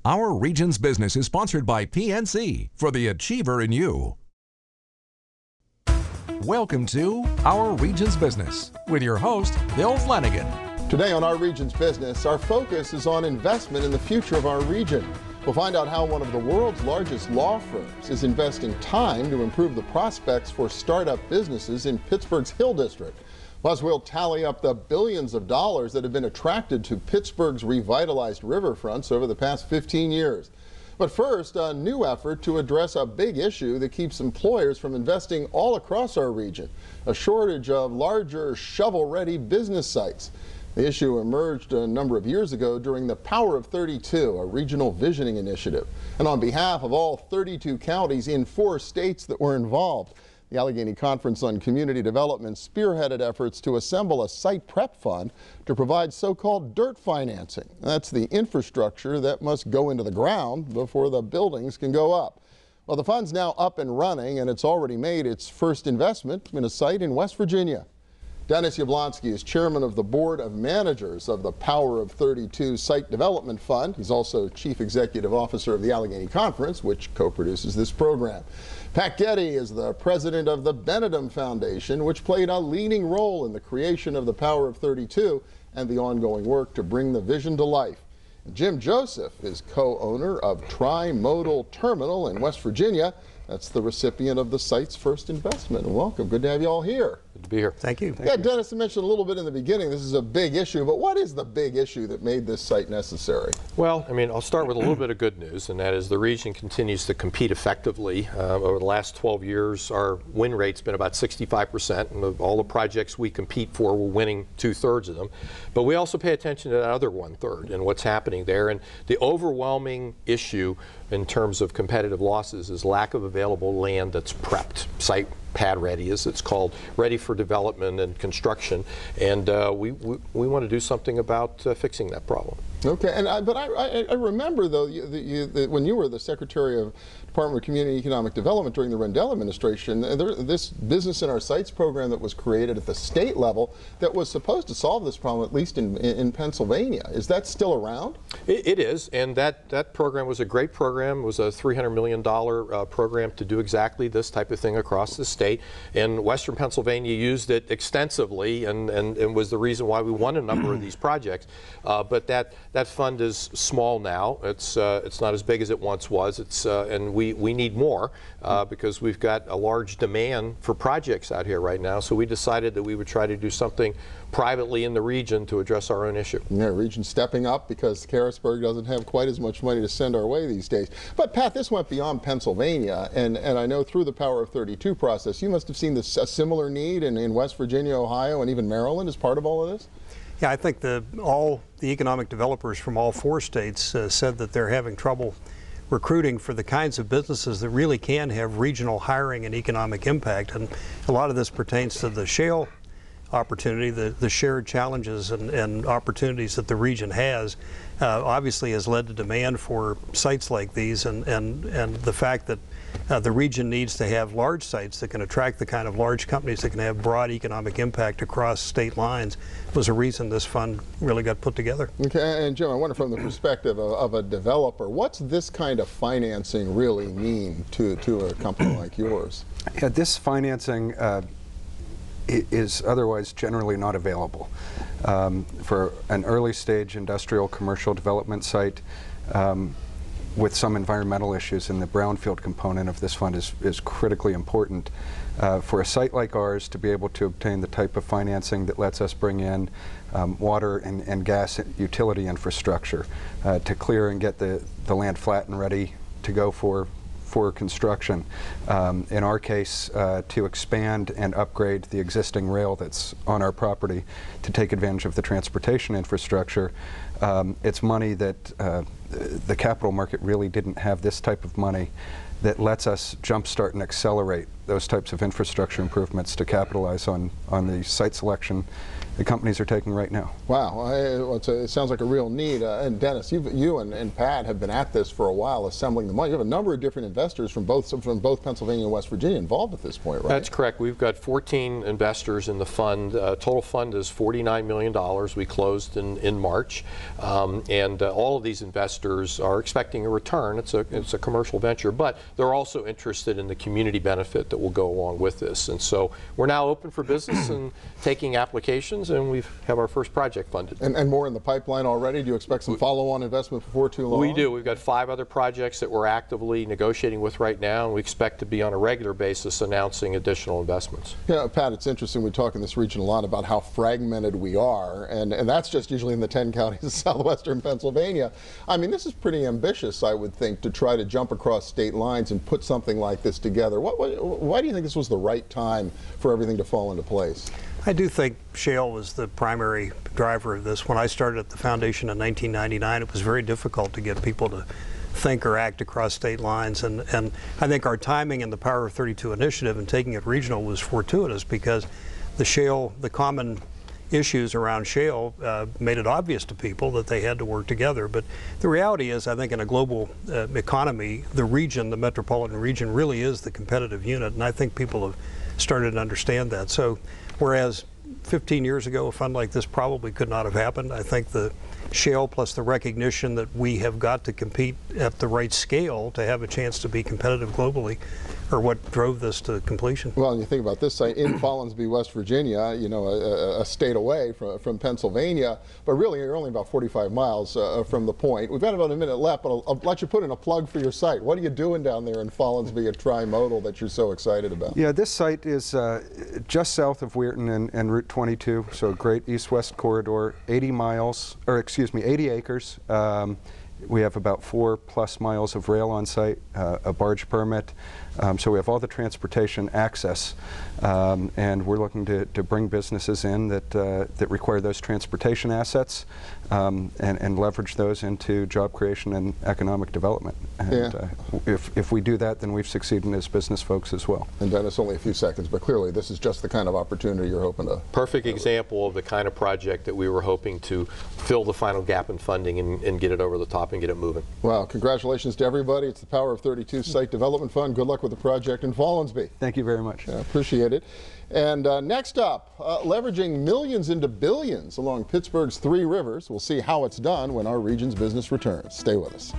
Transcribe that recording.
Our Region's Business is sponsored by PNC for the Achiever in You. Welcome to Our Region's Business with your host, Bill Flanagan. Today on Our Region's Business, our focus is on investment in the future of our region. We'll find out how one of the world's largest law firms is investing time to improve the prospects for startup businesses in Pittsburgh's Hill District. Plus, we'll tally up the billions of dollars that have been attracted to Pittsburgh's revitalized riverfronts over the past 15 years. But first, a new effort to address a big issue that keeps employers from investing all across our region, a shortage of larger shovel-ready business sites. The issue emerged a number of years ago during the Power of 32, a regional visioning initiative. And on behalf of all 32 counties in 4 states that were involved, the Allegheny Conference on Community Development spearheaded efforts to assemble a site prep fund to provide so-called dirt financing. That's the infrastructure that must go into the ground before the buildings can go up. Well, the fund's now up and running, and it's already made its first investment in a site in West Virginia. Dennis Yablonsky is chairman of the board of managers of the Power of 32 Site Development Fund. He's also chief executive officer of the Allegheny Conference, which co-produces this program. Patt Getty is the president of the Benedum Foundation, which played a leading role in the creation of the Power of 32 and the ongoing work to bring the vision to life. Jim Joseph is co-owner of Trimodal Terminal in West Virginia. That's the recipient of the site's first investment. Welcome. Good to have you all here. Good to be here. Thank you. Yeah, Dennis mentioned a little bit in the beginning, this is a big issue, but what is the big issue that made this site necessary? Well, I'll start with a little bit of good news, and that is the region continues to compete effectively. Over the last 12 years, our win rate's been about 65%, and of all the projects we compete for, we're winning 2/3 of them. But we also pay attention to that other 1/3 and what's happening there. And the overwhelming issue in terms of competitive losses is lack of available land that's prepped, site pad ready, as it's called, ready for development and construction, and we want to do something about fixing that problem. Okay, but I remember though that when you were the Secretary of Department of Community and Economic Development during the Rendell administration, this Business in Our Sites program that was created at the state level that was supposed to solve this problem, at least in Pennsylvania. Is that still around? It is, and that program was a great program. It was a $300 million program to do exactly this type of thing across the state, and Western Pennsylvania used it extensively and was the reason why we won a number of these projects. But that fund is small now. It's not as big as it once was. And we need more because we've got a large demand for projects out here right now. So we decided that we would try to do something privately in the region to address our own issue. Yeah, region stepping up because Harrisburg doesn't have quite as much money to send our way these days. But Pat, this went beyond Pennsylvania, and I know through the Power of 32 process, you must have seen a similar need in West Virginia, Ohio, and even Maryland as part of all of this? Yeah, I think all the economic developers from all 4 states said that they're having trouble recruiting for the kinds of businesses that really can have regional hiring and economic impact. And a lot of this pertains to the shale opportunity, the shared challenges and opportunities that the region has, obviously has led to demand for sites like these, and the fact that the region needs to have large sites that can attract the kind of large companies that can have broad economic impact across state lines was a reason this fund really got put together. Okay, and Jim, I wonder from the perspective of a developer, what's this kind of financing really mean to a company like yours? Yeah, this financing is otherwise generally not available. For an early stage industrial commercial development site with some environmental issues, and the brownfield component of this fund is critically important. For a site like ours to be able to obtain the type of financing that lets us bring in water and gas utility infrastructure to clear and get the land flat and ready to go for construction. In our case, to expand and upgrade the existing rail that's on our property to take advantage of the transportation infrastructure. It's money that the capital market really didn't have this type of money that lets us jumpstart and accelerate those types of infrastructure improvements to capitalize on the site selection the companies are taking right now. Wow, it sounds like a real need. And Dennis, you and Pat have been at this for a while, assembling the money. You have a number of different investors from both Pennsylvania and West Virginia involved at this point, right? That's correct. We've got 14 investors in the fund. Total fund is $49 million. We closed in March. And all of these investors are expecting a return. It's a commercial venture, but they're also interested in the community benefit that will go along with this. And so we're now open for business and taking applications, and we have our first project funded. And more in the pipeline already? Do you expect some follow-on investment before too long? We do. We've got 5 other projects that we're actively negotiating with right now, and we expect to be on a regular basis announcing additional investments. Yeah, Pat, it's interesting. We talk in this region a lot about how fragmented we are, and that's just usually in the 10 counties of southwestern Pennsylvania. I mean, this is pretty ambitious, I would think, to try to jump across state lines and put something like this together. Why do you think this was the right time for everything to fall into place? I do think shale was the primary driver of this. When I started at the foundation in 1999, it was very difficult to get people to think or act across state lines, and I think our timing in the Power of 32 initiative and taking it regional was fortuitous, because the shale, the common issues around shale made it obvious to people that they had to work together. But the reality is, I think in a global economy, the region, the metropolitan region, really is the competitive unit, and I think people have started to understand that. So whereas 15 years ago a fund like this probably could not have happened, I think the shale plus the recognition that we have got to compete at the right scale to have a chance to be competitive globally are what drove this to completion. Well, and you think about this site in Follinsby, West Virginia, you know, a state away from Pennsylvania, but really you're only about 45 miles from the point. We've got about a minute left, but I'll let you put in a plug for your site. What are you doing down there in Follinsby at Trimodal that you're so excited about? Yeah, this site is just south of Weirton and Route 22, so a great east-west corridor, 80 miles, or excuse me, 80 acres. We have about 4+ miles of rail on site, a barge permit, so we have all the transportation access, and we're looking to bring businesses in that require those transportation assets and leverage those into job creation and economic development. And if we do that, then we've succeeded as business folks as well. And Dennis, only a few seconds, but clearly this is just the kind of opportunity you're hoping to. Perfect example of the kind of project that we were hoping to fill the final gap in funding and get it over the top and get it moving. Wow, congratulations to everybody. It's the Power of 32 Site Development Fund. Good luck with the project in Follinsby. Thank you very much. Yeah, appreciate it. And next up, leveraging millions into billions along Pittsburgh's 3 rivers. We'll see how it's done when our region's business returns. Stay with us.